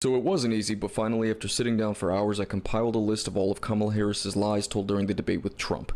So it wasn't easy, but finally, after sitting down for hours, I compiled a list of all of Kamala Harris's lies told during the debate with Trump.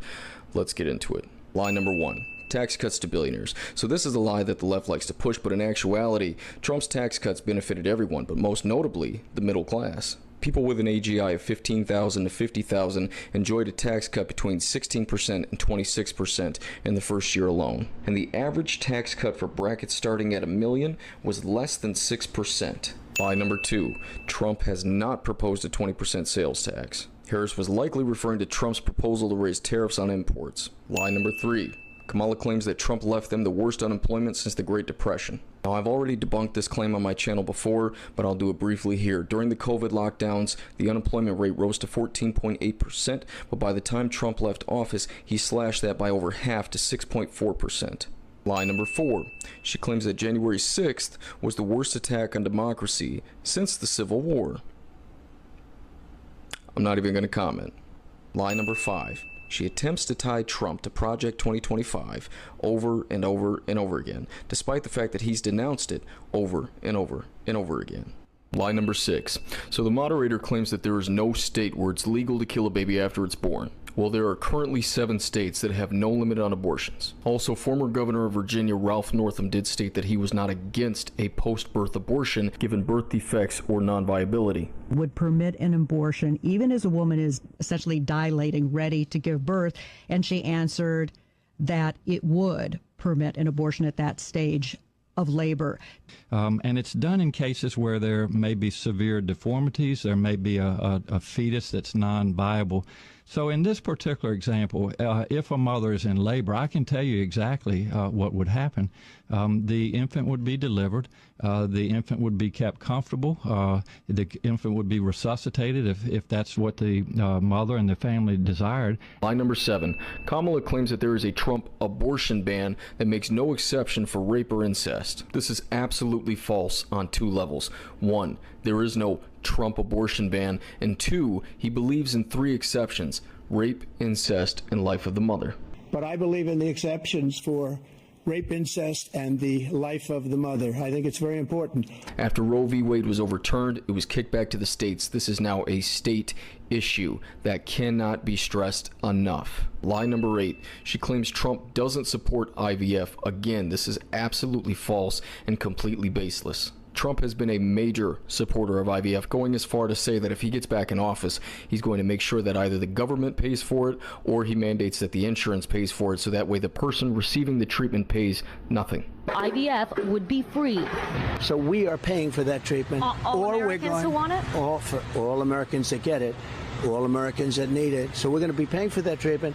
Let's get into it. Lie number 1. Tax cuts to billionaires. So this is a lie that the left likes to push, but in actuality, Trump's tax cuts benefited everyone, but most notably, the middle class. People with an AGI of $15,000 to $50,000 enjoyed a tax cut between 16% and 26% in the first year alone. And the average tax cut for brackets starting at $1 million was less than 6%. Lie number 2. Trump has not proposed a 20% sales tax. Harris was likely referring to Trump's proposal to raise tariffs on imports. Lie number 3. Kamala claims that Trump left them the worst unemployment since the Great Depression. Now, I've already debunked this claim on my channel before, but I'll do it briefly here. During the COVID lockdowns, the unemployment rate rose to 14.8%, but by the time Trump left office, he slashed that by over half to 6.4%. Lie number 4. She claims that January 6th was the worst attack on democracy since the Civil War. I'm not even going to comment. Lie number 5. She attempts to tie Trump to Project 2025 over and over and over again, despite the fact that he's denounced it over and over and over again. Lie number 6. So the moderator claims that there is no state where it's legal to kill a baby after it's born. Well, there are currently 7 states that have no limit on abortions. Also, former Governor of Virginia Ralph Northam did state that he was not against a post-birth abortion given birth defects or non-viability. Would permit an abortion even as a woman is essentially dilating, ready to give birth, and she answered that it would permit an abortion at that stage of labor. And it's done in cases where there may be severe deformities, there may be a fetus that's non-viable. So in this particular example, if a mother is in labor, I can tell you exactly what would happen. The infant would be delivered. The infant would be kept comfortable. The infant would be resuscitated if that's what the mother and the family desired. Lie number 7. Kamala claims that there is a Trump abortion ban that makes no exception for rape or incest. This is absolutely false on 2 levels. 1, there is no Trump abortion ban, and 2, he believes in 3 exceptions: rape, incest, and life of the mother. But I believe in the exceptions for rape, incest, and the life of the mother. I think it's very important. After Roe v. Wade was overturned, it was kicked back to the states. This is now a state issue that cannot be stressed enough. Lie number 8. She claims Trump doesn't support IVF. Again, this is absolutely false and completely baseless. Trump has been a major supporter of IVF, going as far to say that if he gets back in office, he's going to make sure that either the government pays for it or he mandates that the insurance pays for it, so that way the person receiving the treatment pays nothing. IVF would be free. So we are paying for that treatment. All Americans who want it? For all Americans that get it. All Americans that need it. So we're going to be paying for that treatment,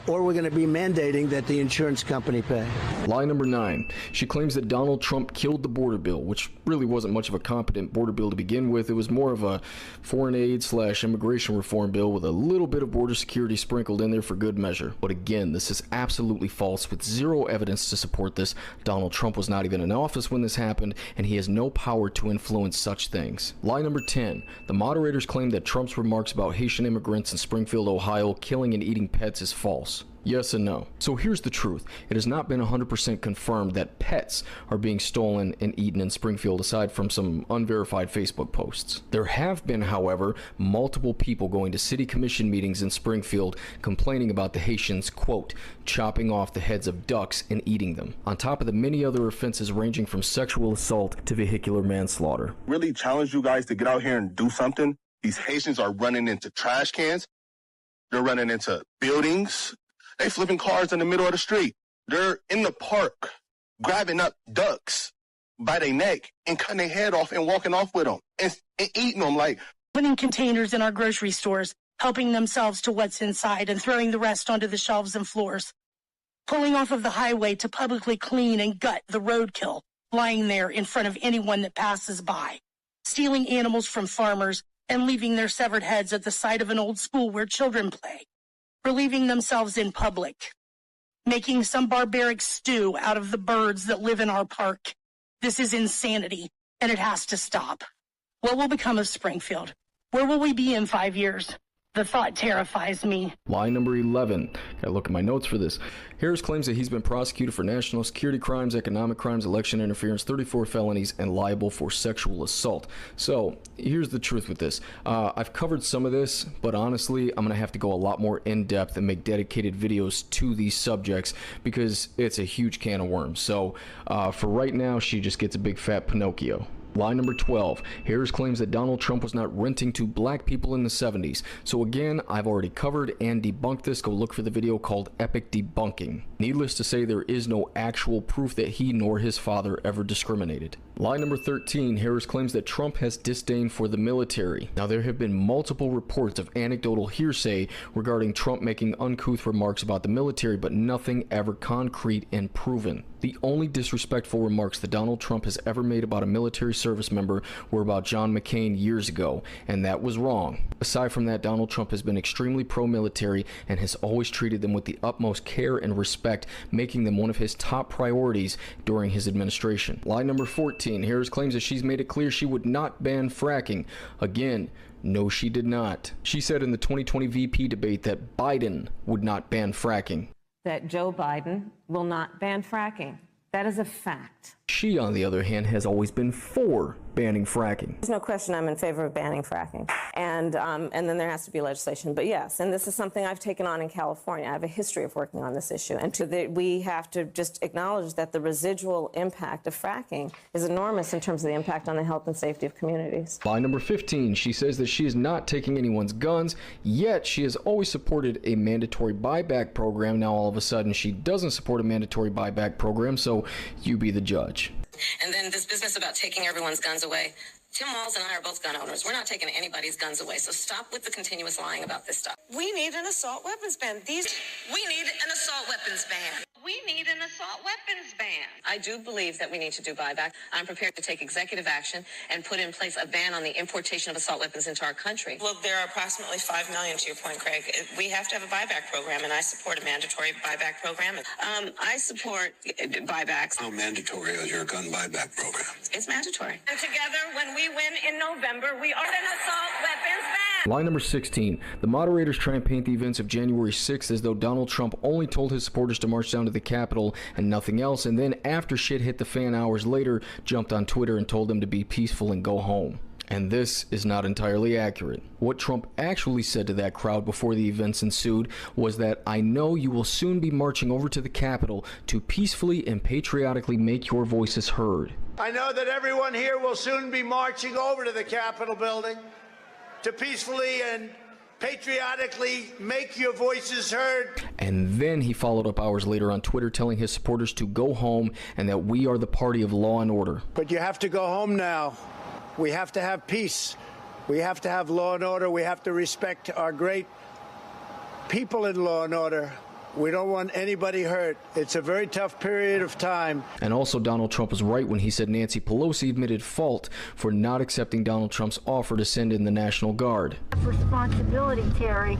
or we're going to be mandating that the insurance company pay. Lie number 9. She claims that Donald Trump killed the border bill, which really wasn't much of a competent border bill to begin with. It was more of a foreign aid / immigration reform bill with a little bit of border security sprinkled in there for good measure. But again, this is absolutely false with 0 evidence to support this. Donald Trump was not even in office when this happened, and he has no power to influence such things. Lie number 10. The moderators claim that Trump's remarks about Haitian immigrants in Springfield, Ohio, killing and eating pets is false. Yes and no. So here's the truth. It has not been 100% confirmed that pets are being stolen and eaten in Springfield, aside from some unverified Facebook posts. There have been, however, multiple people going to city commission meetings in Springfield complaining about the Haitians, quote, chopping off the heads of ducks and eating them, on top of the many other offenses ranging from sexual assault to vehicular manslaughter. Really challenge you guys to get out here and do something. These Haitians are running into trash cans. They're running into buildings. They flipping cars in the middle of the street. They're in the park grabbing up ducks by their neck and cutting their head off and walking off with them and eating them. Like, putting containers in our grocery stores, helping themselves to what's inside and throwing the rest onto the shelves and floors. Pulling off of the highway to publicly clean and gut the roadkill lying there in front of anyone that passes by. Stealing animals from farmers and leaving their severed heads at the side of an old school where children play. Relieving themselves in public. Making some barbaric stew out of the birds that live in our park. This is insanity, and it has to stop. What will become of Springfield? Where will we be in 5 years? The thought terrifies me. Lie number 11. Gotta look at my notes for this. Harris claims that he's been prosecuted for national security crimes, economic crimes, election interference, 34 felonies, and liable for sexual assault. So, here's the truth with this. I've covered some of this, but honestly, I'm gonna have to go a lot more in-depth and make dedicated videos to these subjects because it's a huge can of worms. So, for right now, she just gets a big fat Pinocchio. Lie number 12. Harris claims that Donald Trump was not renting to black people in the 70s. So again, I've already covered and debunked this. Go look for the video called Epic Debunking. Needless to say, there is no actual proof that he nor his father ever discriminated. Lie number 13. Harris claims that Trump has disdain for the military. Now, there have been multiple reports of anecdotal hearsay regarding Trump making uncouth remarks about the military, but nothing ever concrete and proven. The only disrespectful remarks that Donald Trump has ever made about a military service member were about John McCain years ago, and that was wrong. Aside from that, Donald Trump has been extremely pro-military and has always treated them with the utmost care and respect, making them one of his top priorities during his administration. Lie number 14. Harris claims that she's made it clear she would not ban fracking. Again, no, she did not. She said in the 2020 VP debate that Biden would not ban fracking. That Joe Biden will not ban fracking. That is a fact. She, on the other hand, has always been for banning fracking. There's no question I'm in favor of banning fracking. And then there has to be legislation. But yes, and this is something I've taken on in California. I have a history of working on this issue. And we have to just acknowledge that the residual impact of fracking is enormous in terms of the impact on the health and safety of communities. Lie number 15. She says that she is not taking anyone's guns, yet she has always supported a mandatory buyback program. Now all of a sudden she doesn't support a mandatory buyback program, so you be the judge. And then this business about taking everyone's guns away. Tim Walz and I are both gun owners. We're not taking anybody's guns away, so stop with the continuous lying about this stuff. We need an assault weapons ban. We need an assault weapons ban. We need an assault weapons ban. I do believe that we need to do buyback. I'm prepared to take executive action and put in place a ban on the importation of assault weapons into our country. Well, there are approximately 5 million, to your point, Craig. We have to have a buyback program, and I support a mandatory buyback program. I support buybacks. How mandatory is your gun buyback program? It's mandatory. And together, when we win in November, we are an assault weapons ban. Lie number 16. The moderators try and paint the events of January 6th as though Donald Trump only told his supporters to march down to the Capitol and nothing else, and then after shit hit the fan hours later, jumped on Twitter and told them to be peaceful and go home. And this is not entirely accurate. What Trump actually said to that crowd before the events ensued was that, "I know you will soon be marching over to the Capitol to peacefully and patriotically make your voices heard." I know that everyone here will soon be marching over to the Capitol building to peacefully and patriotically make your voices heard. And then he followed up hours later on Twitter telling his supporters to go home and that we are the party of law and order. But you have to go home now. We have to have peace. We have to have law and order. We have to respect our great people in law and order. We don't want anybody hurt. It's a very tough period of time. And also, Donald Trump was right when he said Nancy Pelosi admitted fault for not accepting Donald Trump's offer to send in the National Guard. Responsibility, Terry.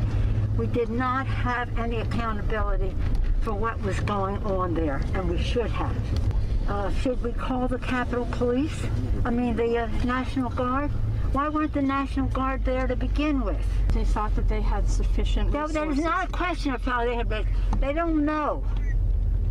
We did not have any accountability for what was going on there, and we should have. Should we call the Capitol Police? I mean, the National Guard? Why weren't the National Guard there to begin with? They thought that they had sufficient resources. There's not a question of how they had. They don't know.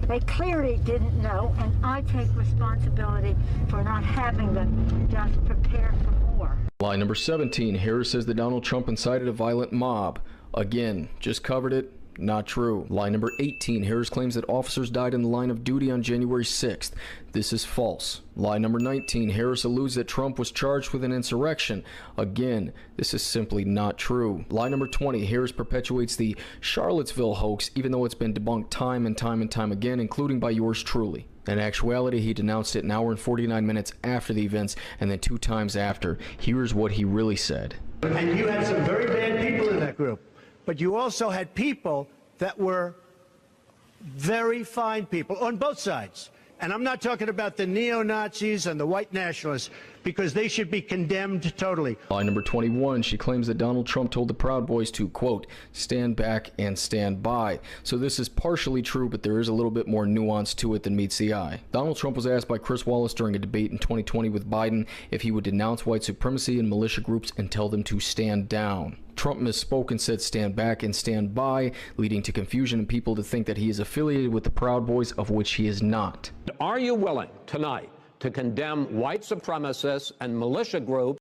They clearly didn't know, and I take responsibility for not having them just prepare for more. Lie number 17. Harris says that Donald Trump incited a violent mob. Again, just covered it. Not true. Lie number 18. Harris claims that officers died in the line of duty on January 6th. This is false. Lie number 19. Harris alludes that Trump was charged with an insurrection. Again, this is simply not true. Lie number 20. Harris perpetuates the Charlottesville hoax, even though it's been debunked time and time and time again, including by yours truly. In actuality, he denounced it an hour and 49 minutes after the events, and then 2 times after. Here's what he really said. And you had some very bad people in that group. But you also had people that were very fine people on both sides. And I'm not talking about the neo-Nazis and the white nationalists. because they should be condemned totally. Lie number 21, she claims that Donald Trump told the Proud Boys to, quote, stand back and stand by. So this is partially true, but there is a little bit more nuance to it than meets the eye. Donald Trump was asked by Chris Wallace during a debate in 2020 with Biden if he would denounce white supremacy and militia groups and tell them to stand down. Trump misspoke and said stand back and stand by, leading to confusion and people to think that he is affiliated with the Proud Boys, of which he is not. Are you willing tonight to condemn white supremacists and militia groups